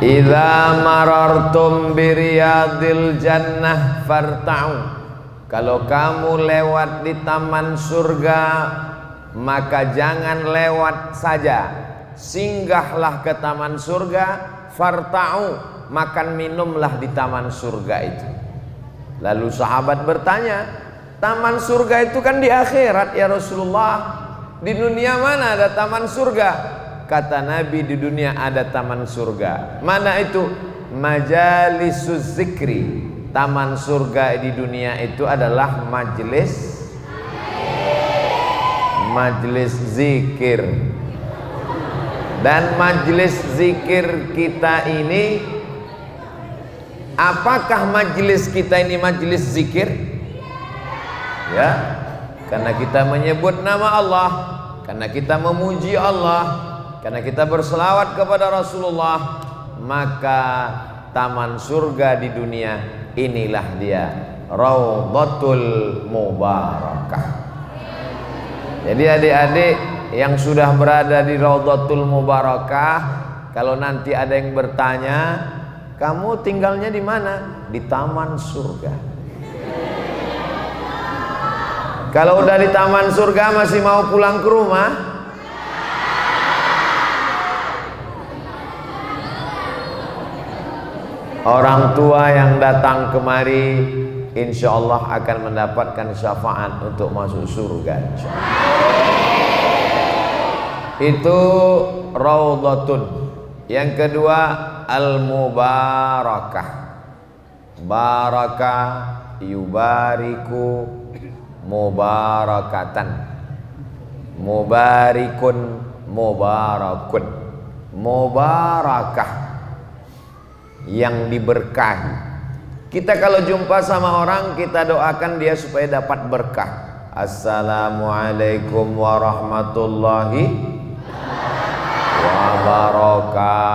Idza marartum biriyadil jannah farta'u. Kalau kamu lewat di taman surga, maka jangan lewat saja, singgahlah ke taman surga. Farta'u, makan minumlah di taman surga itu. Lalu sahabat bertanya, taman surga itu kan di akhirat ya Rasulullah, di dunia mana ada taman surga? Kata Nabi, di dunia ada taman surga. Mana itu? Majalisuz zikri. Taman surga di dunia itu adalah majelis zikir. Dan majelis zikir kita ini, apakah majelis kita ini majelis zikir? Ya, karena kita menyebut nama Allah, karena kita memuji Allah, karena kita berselawat kepada Rasulullah, maka taman surga di dunia inilah dia, Raudhatul Mubarakah. Jadi adik-adik yang sudah berada di Raudhatul Mubarakah, kalau nanti ada yang bertanya, kamu tinggalnya di mana? Di taman surga. Kalau udah di taman surga masih mau pulang ke rumah? Orang tua yang datang kemari insya Allah akan mendapatkan syafaat untuk masuk surga. Itu Raudhatun. Yang kedua Al-Mubarakah. Baraka yubariku mubarakatan. Mubarikun mubarakun. Mubarakah, yang diberkahi. Kita kalau jumpa sama orang, kita doakan dia supaya dapat berkah. Assalamualaikum warahmatullahi wabarakatuh.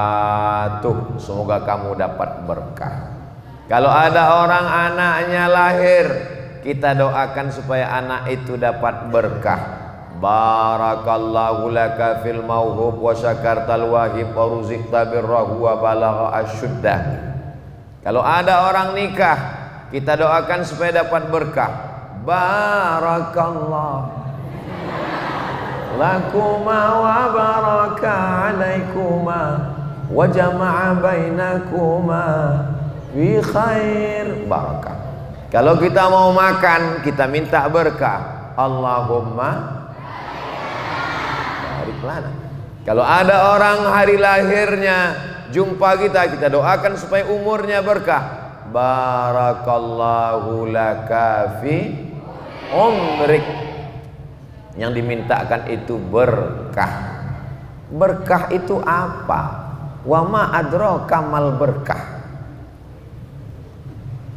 Semoga kamu dapat berkah. Kalau ada orang anaknya lahir, kita doakan supaya anak itu dapat berkah. Barakallahu laka fil mauhub wa syakartal wahib wa ruziqta birrahu wa balagha asyuddah. Kalau ada orang nikah, kita doakan supaya dapat berkah. Barakallahu lakuma wa baraka alaikuma wa jama'a bainakuma fi khair. Barakah. Kalau kita mau makan, kita minta berkah. Allahumma barik lana. Kalau ada orang hari lahirnya jumpa kita, kita doakan supaya umurnya berkah. Barakallahu laka fi umrik. Yang dimintakan itu berkah. Berkah itu apa? Wa ma adraka mal berkah.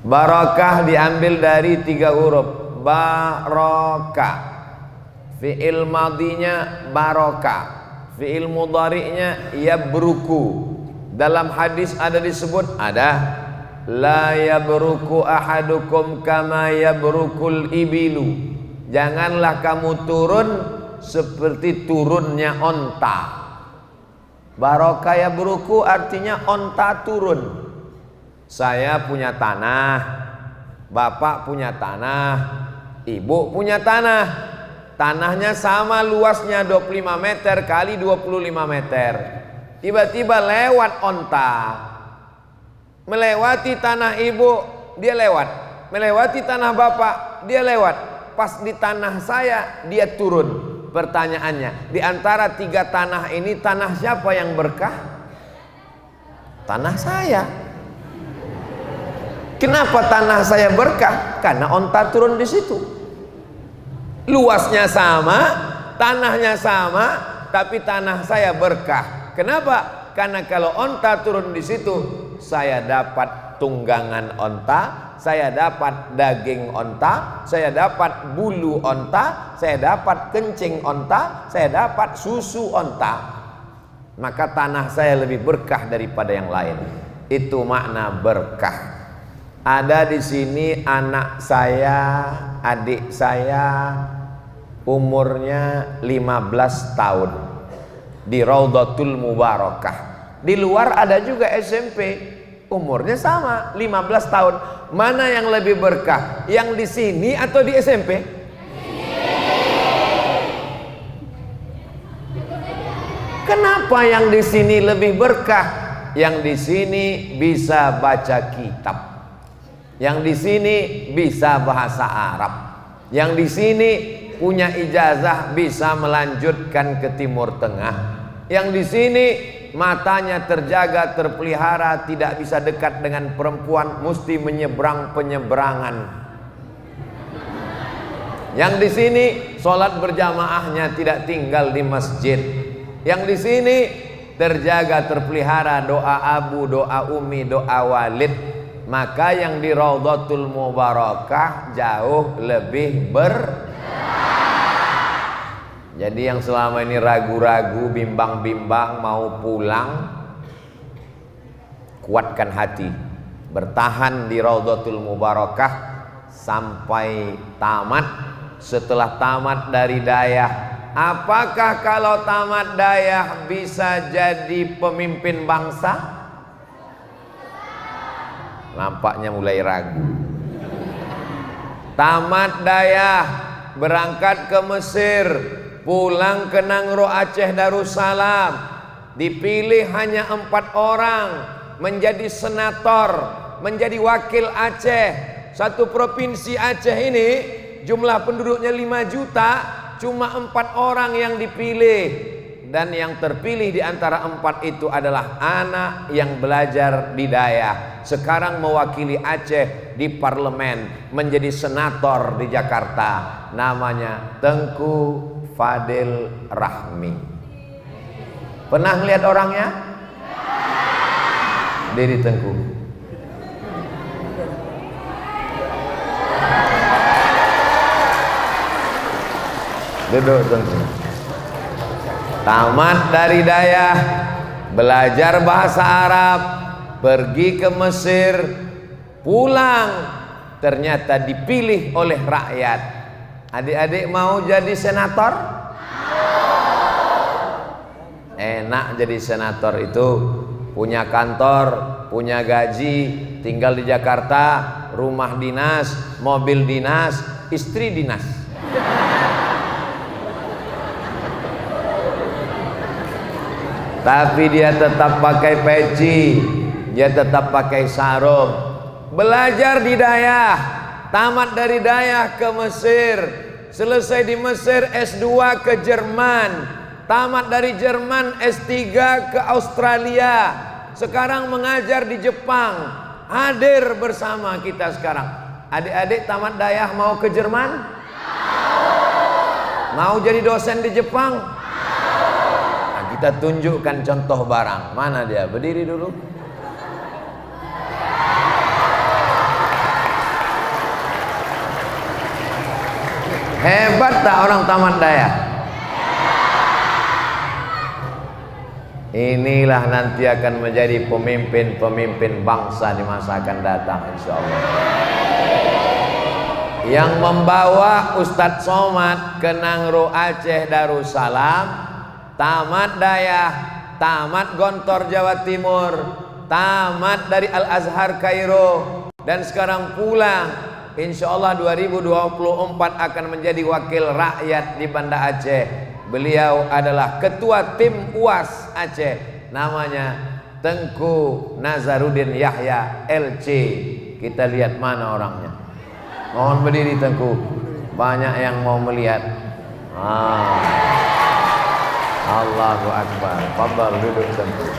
Barakah diambil dari 3 huruf. Baraka. Fi'il madinya baraka, fi'il mudhari'nya yabruku. Dalam hadis ada disebut, ada la yabruku ahadukum kama yabrukul ibilu. Janganlah kamu turun seperti turunnya onta. Baraka yabruku artinya onta turun. Saya punya tanah, bapak punya tanah, ibu punya tanah. Tanahnya sama luasnya 25 meter kali 25 meter. Tiba-tiba lewat onta, melewati tanah ibu, dia lewat. Melewati tanah bapak, dia lewat. Pas di tanah saya, dia turun. Pertanyaannya, di antara 3 tanah ini, tanah siapa yang berkah? Tanah saya. Kenapa tanah saya berkah? Karena onta turun di situ. Luasnya sama, tanahnya sama, tapi tanah saya berkah. Kenapa? Karena kalau onta turun di situ, saya dapat tunggangan onta, saya dapat daging onta, saya dapat bulu onta, saya dapat kencing onta, saya dapat susu onta. Maka tanah saya lebih berkah daripada yang lain. Itu makna berkah. Ada di sini anak saya, adik saya, umurnya 15 tahun di Raudhatul Mubarakah. Di luar ada juga SMP, umurnya sama 15 tahun. Mana yang lebih berkah? Yang di sini atau di SMP? Kenapa yang di sini lebih berkah? Yang di sini bisa baca kitab. Yang di sini bisa bahasa Arab. Yang di sini punya ijazah bisa melanjutkan ke Timur Tengah. Yang di sini matanya terjaga, terpelihara, tidak bisa dekat dengan perempuan, mesti menyeberang penyeberangan. Yang di sini sholat berjamaahnya tidak tinggal di masjid. Yang di sini terjaga, terpelihara doa abu, doa umi, doa walid. Maka yang di Raudhatul Mubarakah jauh lebih Jadi yang selama ini ragu-ragu, bimbang-bimbang mau pulang, kuatkan hati, bertahan di Raudhatul Mubarakah sampai tamat. Setelah tamat dari Dayah, apakah kalau tamat Dayah bisa jadi pemimpin bangsa? Nampaknya mulai ragu. Tamat Dayah, berangkat ke Mesir, pulang ke Nangro Aceh Darussalam, dipilih hanya 4 orang menjadi senator, menjadi wakil Aceh. Satu provinsi Aceh ini jumlah penduduknya 5 juta, cuma 4 orang yang dipilih. Dan yang terpilih di antara 4 itu adalah anak yang belajar di Dayah, sekarang mewakili Aceh di parlemen, menjadi senator di Jakarta. Namanya Tengku Fadil Rahmi. Pernah ngeliat orangnya? Diri Tengku. Duduk Tengku. Tamat dari Dayah, belajar bahasa Arab, pergi ke Mesir, pulang, ternyata dipilih oleh rakyat. Adik-adik mau jadi senator? Enak jadi senator itu, punya kantor, punya gaji, tinggal di Jakarta, rumah dinas, mobil dinas, istri dinas. Tapi dia tetap pakai peci, dia tetap pakai sarung. Belajar di Dayah, tamat dari Dayah ke Mesir, selesai di Mesir S2 ke Jerman, tamat dari Jerman S3 ke Australia, sekarang mengajar di Jepang, hadir bersama kita sekarang. Adik-adik tamat Dayah mau ke Jerman? Mau jadi dosen di Jepang? Kita tunjukkan contoh barang. Mana dia? Berdiri dulu. Hebat tak orang tamat Dayah? Inilah nanti akan menjadi pemimpin-pemimpin bangsa di masa akan datang, insya Allah. Yang membawa Ustadz Somad ke Nangro Aceh Darussalam, tamat Dayah, tamat Gontor Jawa Timur, tamat dari Al-Azhar Kairo, dan sekarang pulang. Insya Allah 2024 akan menjadi wakil rakyat di Banda Aceh. Beliau adalah ketua tim UAS Aceh, namanya Tengku Nazaruddin Yahya LC. Kita lihat mana orangnya. Mohon berdiri Tengku, banyak yang mau melihat. Allahu Akbar. Fadhal duduk Tengku.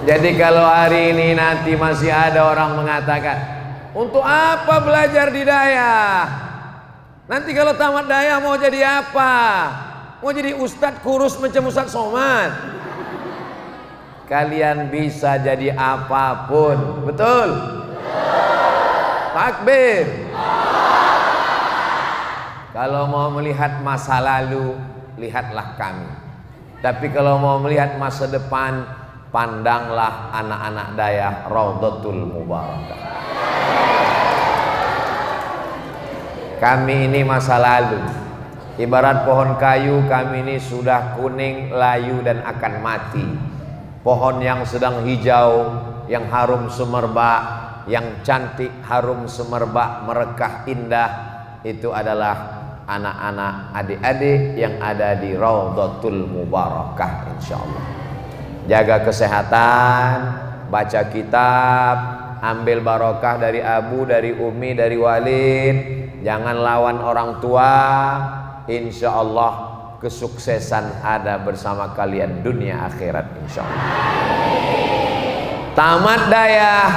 Jadi kalau hari ini nanti masih ada orang mengatakan, untuk apa belajar di Dayah? Nanti kalau tamat Dayah mau jadi apa? Mau jadi ustadz kurus macam Ustadz Somad? Kalian bisa jadi apapun, betul? Takbir. Kalau mau melihat masa lalu, lihatlah kami. Tapi kalau mau melihat masa depan, pandanglah anak-anak Dayah Raudhatul Mubarakah. Kami ini masa lalu, ibarat pohon kayu, kami ini sudah kuning, layu dan akan mati. pohon yang sedang hijau, yang harum semerbak, yang cantik, harum semerbak, merekah indah, itu adalah anak-anak, adik-adik yang ada di Raudhatul Mubarakah, insyaallah. Jaga kesehatan, baca kitab, ambil barokah dari Abu, dari Umi, dari Walid. Jangan lawan orang tua. Insyaallah kesuksesan ada bersama kalian dunia akhirat, insyaallah. Tamat dayah,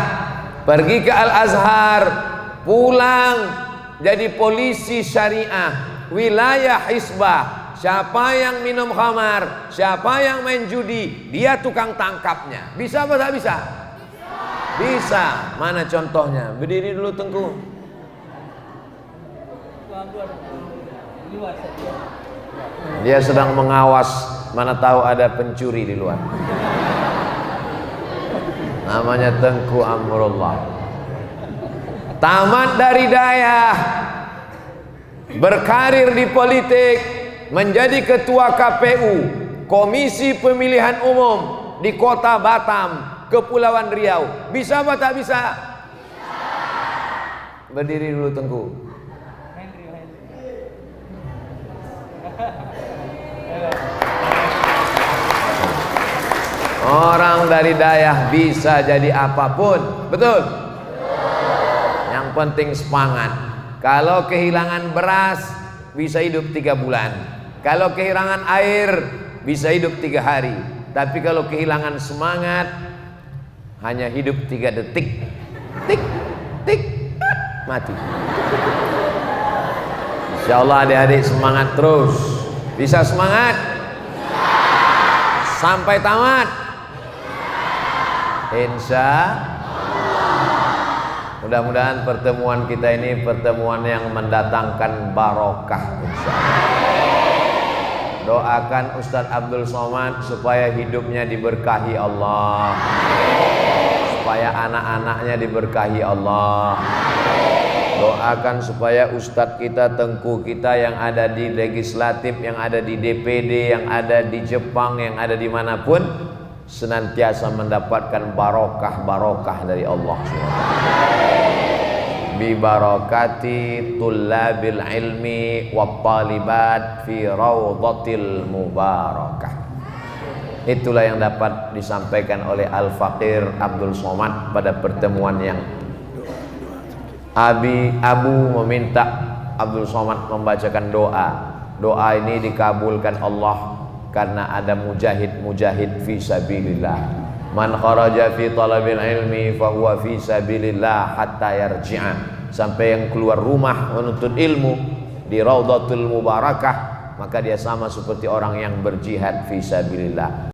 pergi ke Al-Azhar, pulang jadi polisi syariah, wilayah hisbah. Siapa yang minum khamar, siapa yang main judi, dia tukang tangkapnya. Bisa apa tak bisa? Bisa. Mana contohnya? Berdiri dulu Tengku. Dia sedang mengawas, mana tahu ada pencuri di luar. Namanya Tengku Amrullah. Tamat dari dayah, berkarir di politik, menjadi ketua KPU, Komisi Pemilihan Umum di Kota Batam, Kepulauan Riau. Bisa apa tak bisa? Berdiri dulu Tengku. Orang dari dayah bisa jadi apapun, betul? Yang penting semangat. Kalau kehilangan beras, bisa hidup 3 bulan. Kalau kehilangan air, bisa hidup 3 hari. Tapi kalau kehilangan semangat, hanya hidup 3 detik. Tik, tik, mati. Insyaallah adik-adik semangat terus. Bisa semangat? Sampai tamat? Insya mudah-mudahan pertemuan kita ini pertemuan yang mendatangkan barokah, insyaallah. Doakan Ustadz Abdul Somad supaya hidupnya diberkahi Allah, supaya anak-anaknya diberkahi Allah. Doakan supaya Ustadz kita, Tengku kita yang ada di legislatif, yang ada di DPD, yang ada di Jepang, yang ada dimanapun, senantiasa mendapatkan barokah dari Allah bi barakati tullabil ilmi wa talibat fi raudhatil mubarakah. Itulah yang dapat disampaikan oleh Al-Faqir Abdul Somad pada pertemuan yang Abu meminta Abdul Somad membacakan doa. Doa ini dikabulkan Allah karena ada mujahid fi sabilillah. Man kharaja fi talabil ilmi fa huwa fi sabilillah hatta yarji'a. Sampai yang keluar rumah menuntut ilmu di Raudhatul Mubarakah, maka dia sama seperti orang yang berjihad fi sabilillah.